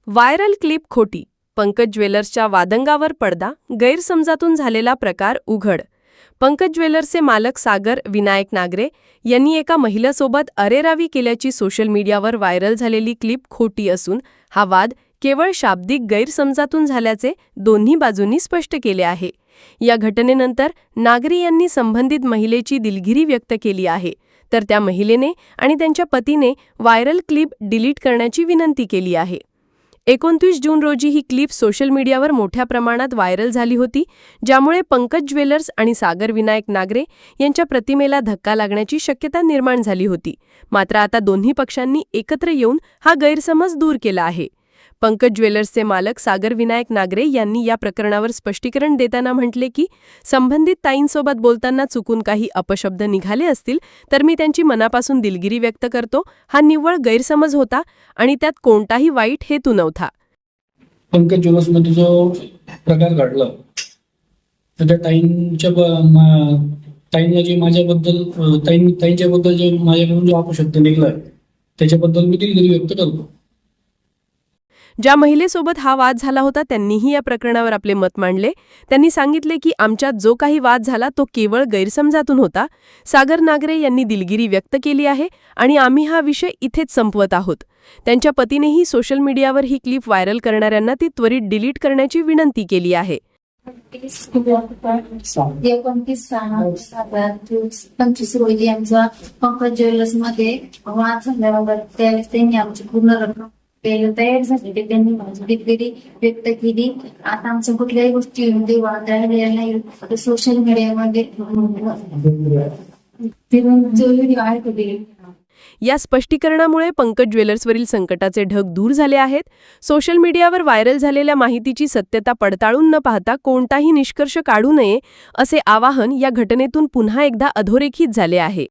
Viral clip खोटी. पंकज ज्वेलर्सच्या वादंगावर पडदा. गैरसमजातून झालेला प्रकार उघड. पंकज ज्वेलर्सचे मालक सागर विनायक नागरे यांनी एका महिलेसोबत अरेरावी केल्याची सोशल मीडियावर व्हायरल झालेली क्लिप खोटी असून हा वाद केवळ शाब्दिक गैरसमजातून झाल्याचे दोन्ही बाजूंनी स्पष्ट केले आहे. या घटनेनंतर नागरे यांनी संबंधित महिलेची दिलगिरी व्यक्त केली आहे, तर त्या महिलेने आणि त्यांच्या पतीने व्हायरल क्लिप डिलीट करण्याची विनंती केली आहे. 29 जून रोजी ही क्लिप सोशल मीडियावर मोठ्या प्रमाणात व्हायरल झाली होती, ज्यामुळे पंकज ज्वेलर्स आणि सागर विनायक नागरे यांच्या प्रतिमेला धक्का लागण्याची शक्यता निर्माण झाली होती. मात्र आता दोन्ही पक्षांनी एकत्र येऊन हा गैरसमज दूर केला आहे. पंकज ज्वेलर्सचे मालक सागर विनायक नागरे यांनी या प्रकरणावर स्पष्टीकरण देताना म्हटले की, संबंधित ताईंसोबत बोलताना चुकून काही अपशब्द निघाले असतील तर मी त्यांची मनापासून दिलगिरी व्यक्त करतो. हा निव्वळ गैरसमज होता आणि त्यात कोणताही वाईट हेतू नव्हता. पंकज ज्वेलर्समध्ये जो प्रकार घडला तर त्या ताईंना जे माझ्याबद्दल ताईंच्याबद्दल जे माझ्याकडून जो अपशब्द निघाला त्याच्याबद्दल मी दिलगिरी व्यक्त करतो. ज्या महिलेसोबत हा वाद झाला होता त्यांनीही या प्रकरणावर आपले मत मांडले. त्यांनी सांगितले की आमच्यात जो काही वाद झाला तो केवळ गैरसमजातून होता. सागर नागरे यांनी दिलगिरी व्यक्त केली आहे आणि आम्ही हा विषय इथेच संपवत आहोत. त्यांच्या पतीनेही सोशल मीडियावर ही क्लिप व्हायरल करणाऱ्यांना ती त्वरित डिलीट करण्याची विनंती केली आहे. 29/6/2025 रोजी आमचा पंकज ज्वेलर्स मध्ये वाद झाल्यावर त्यावेळेस त्यांनी आमची पूर्ण रक्कम तयार झाली. त्यांनी माझी दिलगिरी व्यक्त केली. आता आमच्या कुठल्याही गोष्टीमध्ये वाद राहिलेला नाही. सोशल मीडियामध्ये जो व्हिडिओ आहे या स्पष्टीकरणामुळे पंकज ज्वेलर्सवरील संकटाचे ढग दूर झाले आहेत. सोशल मीडियावर व्हायरल झालेल्या माहितीची सत्यता पडताळून न पाहता कोणताही निष्कर्ष काढू नये असे आवाहन या घटनेतून पुन्हा एकदा अधोरेखित झाले आहे.